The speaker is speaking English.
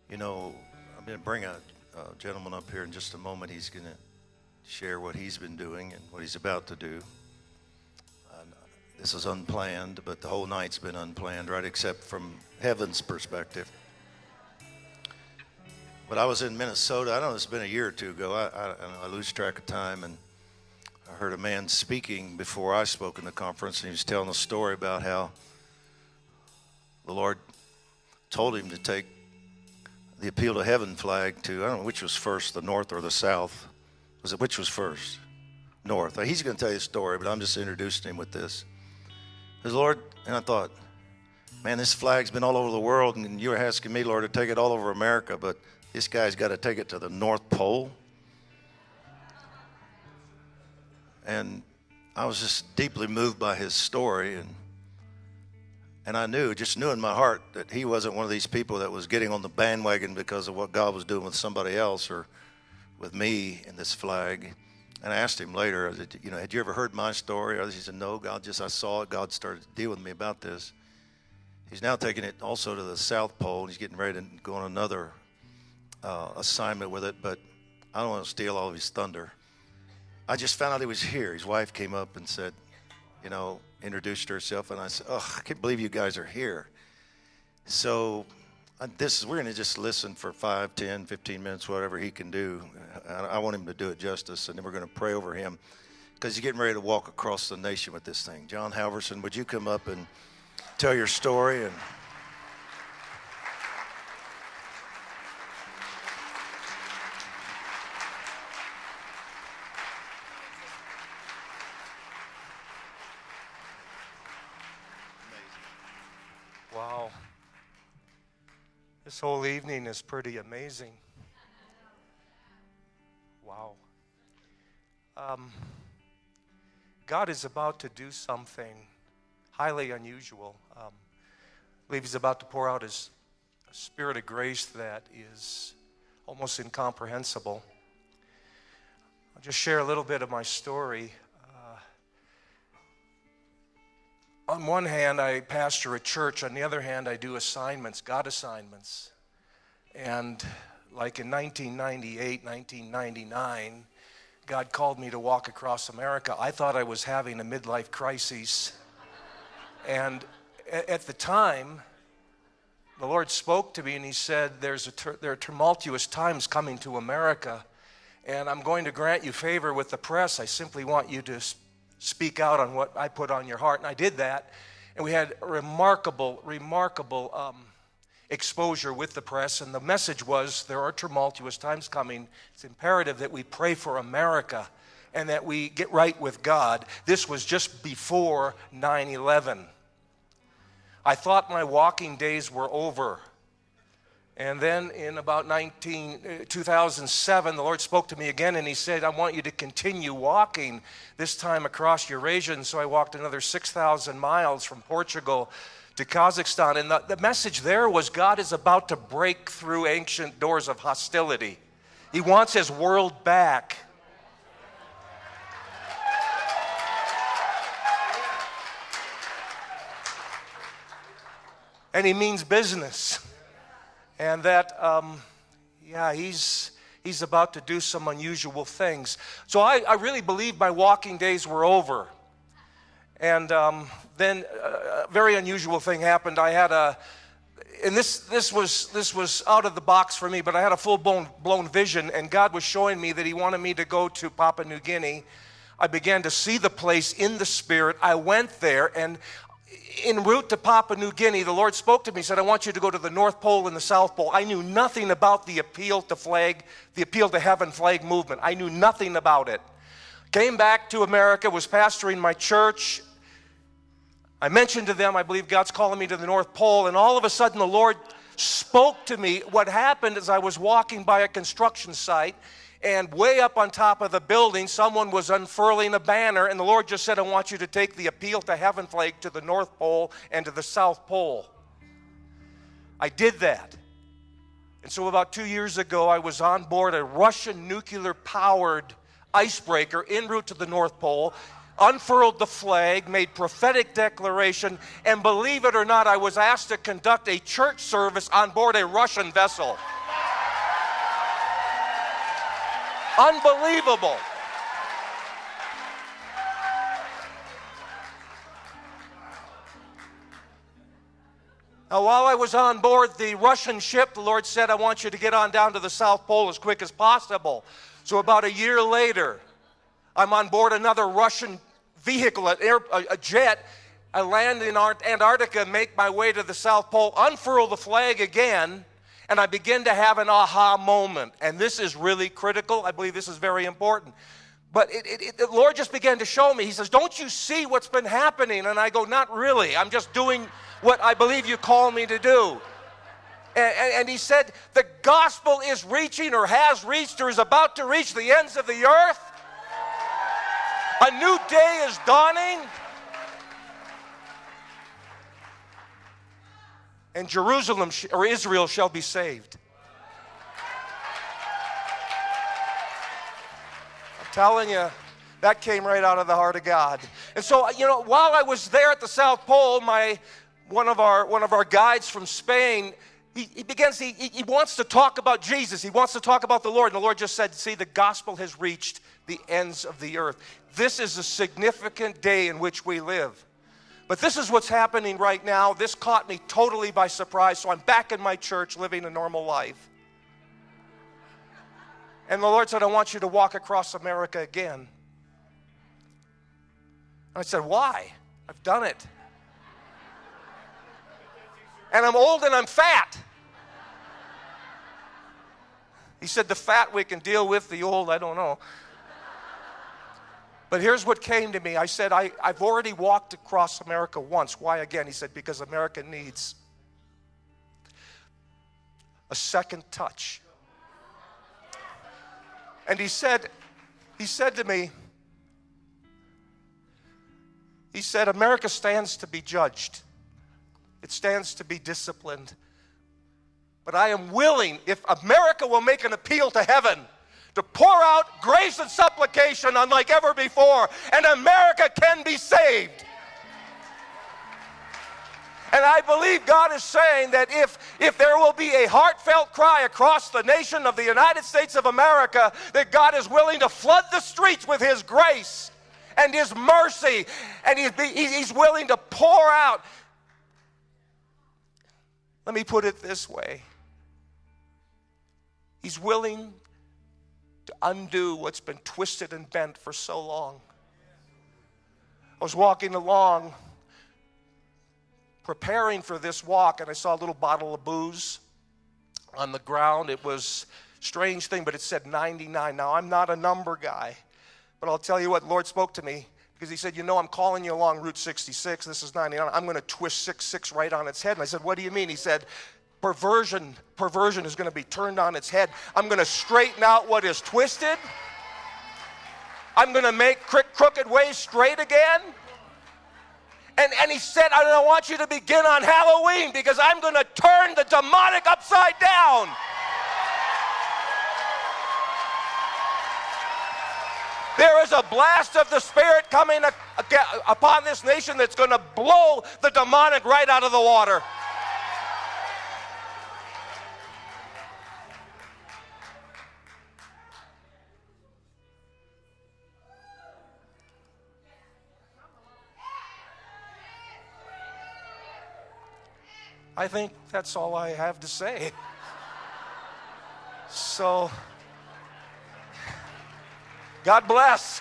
You know, I'm going to bring a gentleman up here in just a moment. He's going to share what he's been doing and what he's about to do. This is unplanned, but the whole night's been unplanned, right, except from heaven's perspective. But I was in Minnesota. I don't know, it's been a year or two ago. I lose track of time, and I heard a man speaking before I spoke in the conference, and he was telling a story about how the Lord told him to take the appeal to heaven flag to, I don't know which was first, the north or the south. Was it which was first? North. He's going to tell you a story, but I'm just introducing him with this. His Lord, and I thought, man, this flag's been all over the world, and you were asking me, Lord, to take it all over America, but this guy's got to take it to the North Pole. And I was just deeply moved by his story, and I just knew in my heart that he wasn't one of these people that was getting on the bandwagon because of what God was doing with somebody else or with me in this flag. And I asked him later, had you ever heard my story? He said, no, I saw it. God started to deal with me about this. He's now taking it also to the South Pole, and he's getting ready to go on another assignment with it, but I don't want to steal all of his thunder. I just found out he was here. His wife came up and said, introduced herself, and I said, I can't believe you guys are here. So we're going to just listen for 5, 10, 15 minutes, whatever he can do. I want him to do it justice, and then we're going to pray over him because he's getting ready to walk across the nation with this thing. John Halvorsen, would you come up and tell your story? And wow. This whole evening is pretty amazing. Wow. God is about to do something highly unusual. I believe he's about to pour out his spirit of grace that is almost incomprehensible. I'll just share a little bit of my story. On one hand, I pastor a church. On the other hand, I do assignments, God assignments. And like in 1998, 1999, God called me to walk across America. I thought I was having a midlife crisis. And at the time, the Lord spoke to me and he said, there are tumultuous times coming to America, and I'm going to grant you favor with the press. I simply want you to speak out on what I put on your heart. And I did that, and we had remarkable exposure with the press, and the message was there are tumultuous times coming. It's imperative that we pray for America and that we get right with God. This was just before 9/11. I thought my walking days were over. And then in about 2007, the Lord spoke to me again, and he said, I want you to continue walking, this time across Eurasia. And so I walked another 6,000 miles from Portugal to Kazakhstan. And the message there was God is about to break through ancient doors of hostility. He wants his world back. And he means business. And that, he's about to do some unusual things. So I really believe my walking days were over. And then a very unusual thing happened. I had and this was out of the box for me, but I had a full-blown vision, and God was showing me that he wanted me to go to Papua New Guinea. I began to see the place in the Spirit. I went there, and en route to Papua New Guinea, the Lord spoke to me and said, I want you to go to the North Pole and the South Pole. I knew nothing about the appeal to heaven flag movement. I knew nothing about it. Came back to America, was pastoring my church. I mentioned to them, I believe God's calling me to the North Pole, and all of a sudden the Lord spoke to me. What happened is I was walking by a construction site, and way up on top of the building, someone was unfurling a banner, and the Lord just said, I want you to take the appeal to heaven flag to the North Pole and to the South Pole. I did that. And so about 2 years ago, I was on board a Russian nuclear-powered icebreaker en route to the North Pole, unfurled the flag, made prophetic declaration, and believe it or not, I was asked to conduct a church service on board a Russian vessel. Unbelievable. Now, while I was on board the Russian ship, the Lord said, I want you to get on down to the South Pole as quick as possible. So about a year later, I'm on board another Russian vehicle, a jet. I land in Antarctica, make my way to the South Pole, unfurl the flag again, and I begin to have an aha moment. And this is really critical. I believe this is very important. But the Lord just began to show me. He says, don't you see what's been happening? And I go, not really. I'm just doing what I believe you call me to do. And he said, the gospel is reaching or has reached or is about to reach the ends of the earth. A new day is dawning. And Jerusalem or Israel shall be saved. I'm telling you, that came right out of the heart of God. And so, while I was there at the South Pole, one of our guides from Spain, he wants to talk about Jesus. He wants to talk about the Lord. And the Lord just said, see, the gospel has reached the ends of the earth. This is a significant day in which we live. But this is what's happening right now. This caught me totally by surprise. So I'm back in my church living a normal life. And the Lord said, I want you to walk across America again. And I said, why? I've done it. And I'm old and I'm fat. He said, the fat we can deal with, the old, I don't know. But here's what came to me. I said, I've already walked across America once. Why again? He said, because America needs a second touch. And he said to me, he said, America stands to be judged. It stands to be disciplined. But I am willing, if America will make an appeal to heaven, to pour out grace and supplication unlike ever before, and America can be saved. And I believe God is saying that if there will be a heartfelt cry across the nation of the United States of America, that God is willing to flood the streets with His grace and His mercy, and He's willing to pour out. Let me put it this way. He's willing to undo what's been twisted and bent for so long. I was walking along, preparing for this walk, and I saw a little bottle of booze on the ground. It was a strange thing, but it said 99. Now, I'm not a number guy, but I'll tell you what, the Lord spoke to me, because He said, I'm calling you along Route 66. This is 99. I'm going to twist 66 right on its head. And I said, what do you mean? He said, perversion is going to be turned on its head. I'm going to straighten out what is twisted. I'm going to make crooked ways straight again. And he said, I don't want you to begin on Halloween, because I'm going to turn the demonic upside down. There is a blast of the Spirit coming upon this nation that's going to blow the demonic right out of the water. I think that's all I have to say. So, God bless.